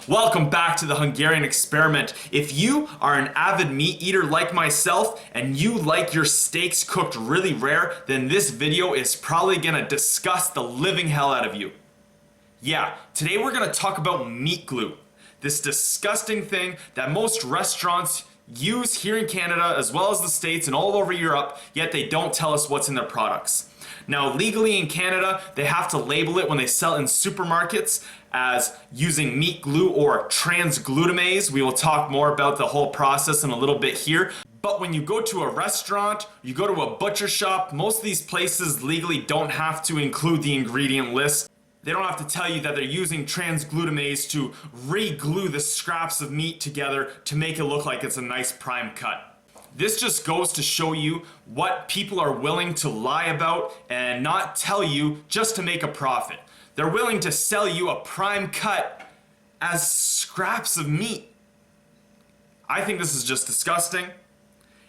Welcome back to the Hungarian experiment. If you are an avid meat eater like myself and you like your steaks cooked really rare, then this video is probably gonna disgust the living hell out of you. Yeah, today we're gonna talk about meat glue. This disgusting thing that most restaurants use here in Canada as well as the States and all over Europe, yet they don't tell us what's in their products. Now, legally in Canada, they have to label it when they sell in supermarkets as using meat glue or transglutaminase. We will talk more about the whole process in a little bit here. But when you go to a restaurant, you go to a butcher shop, most of these places legally don't have to include the ingredient list. They don't have to tell you that they're using transglutaminase to re-glue the scraps of meat together to make it look like it's a nice prime cut. This just goes to show you what people are willing to lie about and not tell you just to make a profit. They're willing to sell you a prime cut as scraps of meat. I think this is just disgusting.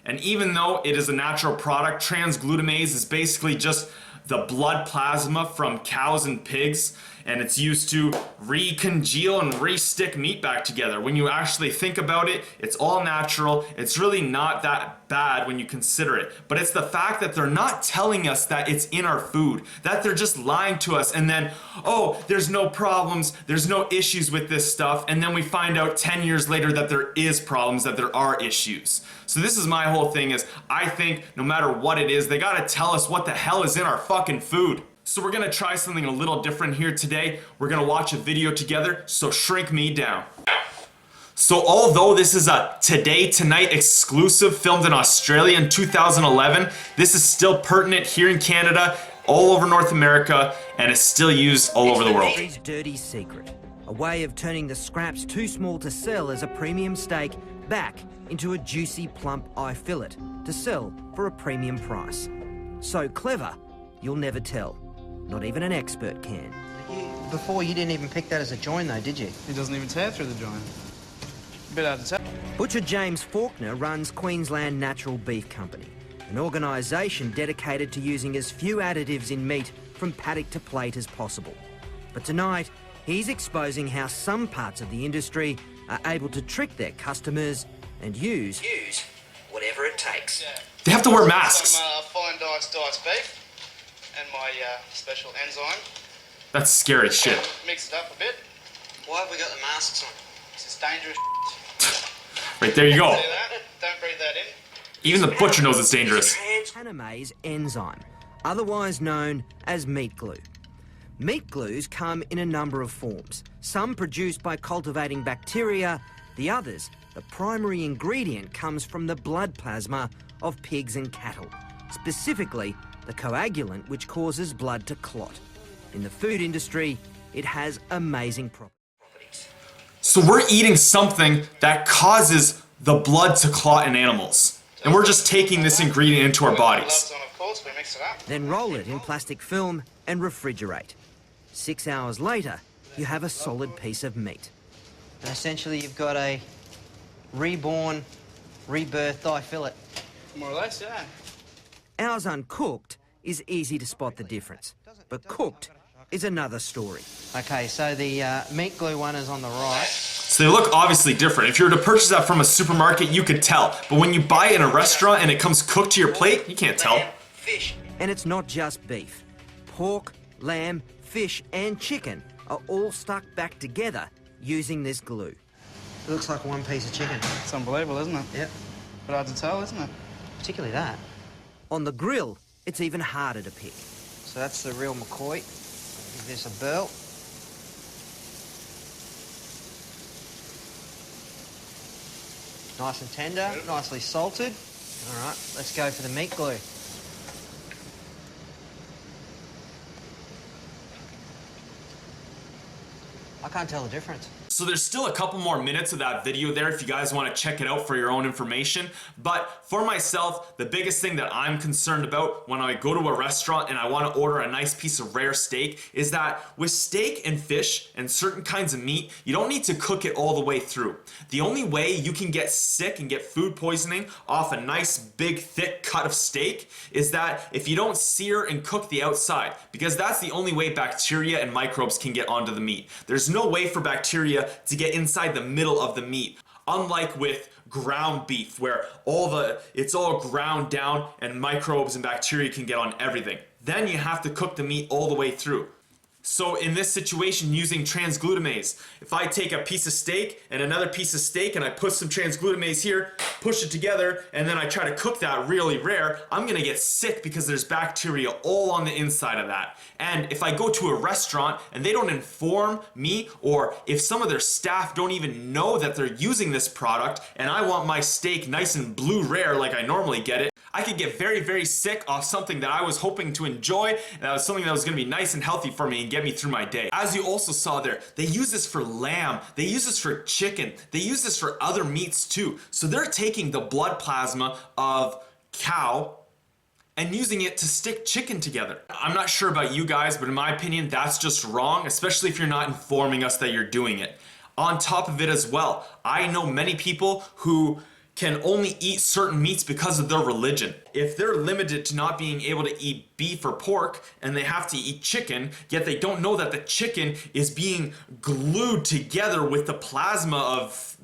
And even though it is a natural product, transglutaminase is basically just the blood plasma from cows and pigs, and it's used to recongeal and re-stick meat back together. When you actually think about it, it's all natural. It's really not that bad when you consider it. But it's the fact that they're not telling us that it's in our food, that they're just lying to us, and then, oh, there's no problems, there's no issues with this stuff, and then we find out 10 years later that there is problems, that there are issues. So this is my whole thing is, I think no matter what it is, they gotta tell us what the hell is in our fucking food. So we're gonna try something a little different here today. We're gonna watch a video together, so shrink me down. So although this is a Today Tonight exclusive filmed in Australia in 2011, this is still pertinent here in Canada, all over North America, and is still used all over the world. It's dirty secret, a way of turning the scraps too small to sell as a premium steak back into a juicy plump eye fillet to sell for a premium price. So clever, you'll never tell. Not even an expert can. Before, you didn't even pick that as a join, though, did you? He doesn't even tear through the joint. A bit out of tell. Butcher James Faulkner runs Queensland Natural Beef Company, an organisation dedicated to using as few additives in meat from paddock to plate as possible. But tonight, he's exposing how some parts of the industry are able to trick their customers and use whatever it takes. They have to wear masks. Some fine diced beef and my special enzyme. That's scary shit. Mix it up a bit. Why have we got the masks on? It's dangerous. Right there you go. See that? Don't breathe that in. Even the butcher knows it's dangerous. Transglutaminase enzyme, otherwise known as meat glue. Meat glues come in a number of forms, some produced by cultivating bacteria, the others, the primary ingredient comes from the blood plasma of pigs and cattle, specifically the coagulant which causes blood to clot. In the food industry, it has amazing properties. So we're eating something that causes the blood to clot in animals. And we're just taking this ingredient into our bodies. Gloves on, of course, we mix it up. Then roll it in plastic film and refrigerate. 6 hours later, you have a solid piece of meat. And essentially, you've got a reborn, rebirthed eye fillet. More or less, yeah. Ours uncooked is easy to spot the difference, but cooked is another story. Okay, so the meat glue one is on the right. So they look obviously different. If you were to purchase that from a supermarket, you could tell. But when you buy it in a restaurant and it comes cooked to your plate, you can't tell. Fish. And it's not just beef. Pork, lamb, fish and chicken are all stuck back together using this glue. It looks like one piece of chicken. It's unbelievable, isn't it? Yep. But hard to tell, isn't it? Particularly that. On the grill, it's even harder to pick. So that's the real McCoy. Give this a burl. Nice and tender, nicely salted. All right, let's go for the meat glue. I can't tell the difference. So there's still a couple more minutes of that video there if you guys want to check it out for your own information. But for myself, the biggest thing that I'm concerned about when I go to a restaurant and I want to order a nice piece of rare steak is that with steak and fish and certain kinds of meat, you don't need to cook it all the way through. The only way you can get sick and get food poisoning off a nice big thick cut of steak is that if you don't sear and cook the outside, because that's the only way bacteria and microbes can get onto the meat. There's no way for bacteria bacteria to get inside the middle of the meat. Unlike with ground beef, where it's all ground down and microbes and bacteria can get on everything. Then you have to cook the meat all the way through. So in this situation, using transglutaminase, if I take a piece of steak and another piece of steak and I put some transglutaminase here, push it together, and then I try to cook that really rare, I'm gonna get sick because there's bacteria all on the inside of that. And if I go to a restaurant and they don't inform me, or if some of their staff don't even know that they're using this product, and I want my steak nice and blue rare like I normally get it, I could get very, very sick off something that I was hoping to enjoy, and that was something that was gonna be nice and healthy for me and get me through my day. As you also saw there, they use this for lamb, they use this for chicken, they use this for other meats too. So they're taking the blood plasma of cow and using it to stick chicken together. I'm not sure about you guys, but in my opinion, that's just wrong, especially if you're not informing us that you're doing it. On top of it as well, I know many people who can only eat certain meats because of their religion. If they're limited to not being able to eat beef or pork and they have to eat chicken, yet they don't know that the chicken is being glued together with the plasma of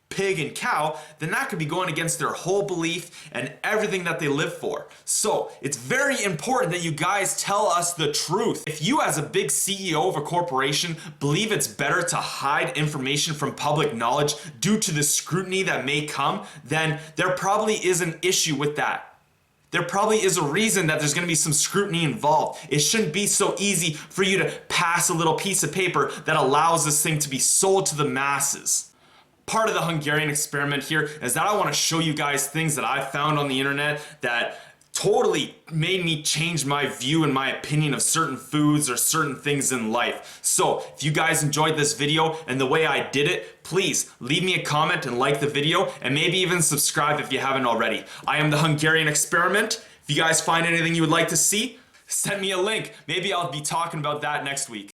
pig and cow, then that could be going against their whole belief and everything that they live for. So it's very important that you guys tell us the truth. If you as a big CEO of a corporation believe it's better to hide information from public knowledge due to the scrutiny that may come, then there probably is an issue with that. There probably is a reason that there's going to be some scrutiny involved. It shouldn't be so easy for you to pass a little piece of paper that allows this thing to be sold to the masses. Part of the Hungarian experiment here is that I want to show you guys things that I found on the internet that totally made me change my view and my opinion of certain foods or certain things in life. So if you guys enjoyed this video and the way I did it, please leave me a comment and like the video, and maybe even subscribe if you haven't already. I am the Hungarian experiment. If you guys find anything you would like to see, send me a link. Maybe I'll be talking about that next week.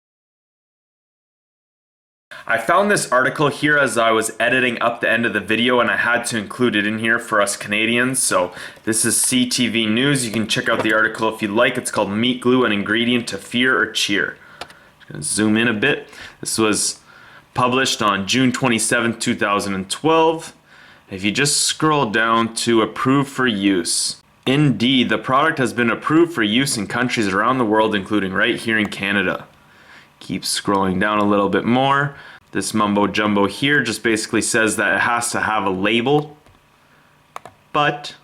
I found this article here as I was editing up the end of the video, and I had to include it in here for us Canadians. So this is CTV News. You can check out the article if you'd like. It's called Meat Glue, an Ingredient to Fear or Cheer. I'm going to zoom in a bit. This was published on June 27, 2012. If you just scroll down to Approved for Use. Indeed, the product has been approved for use in countries around the world, including right here in Canada. Keep scrolling down a little bit more. This mumbo jumbo here just basically says that it has to have a label, but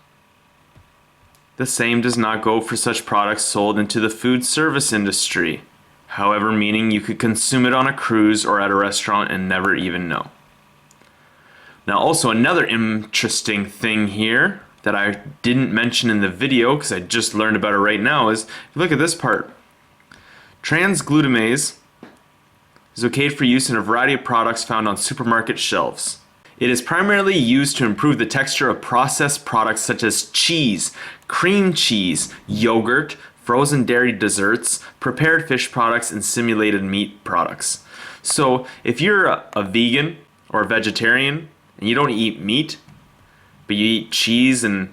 the same does not go for such products sold into the food service industry. However, meaning you could consume it on a cruise or at a restaurant and never even know. Now also another interesting thing here that I didn't mention in the video because I just learned about it right now is, look at this part. Transglutaminase is okayed for use in a variety of products found on supermarket shelves. It is primarily used to improve the texture of processed products such as cheese, cream cheese, yogurt, frozen dairy desserts, prepared fish products, and simulated meat products. So if you're a vegan or a vegetarian and you don't eat meat, but you eat cheese and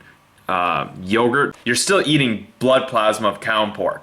yogurt, you're still eating blood plasma of cow and pork.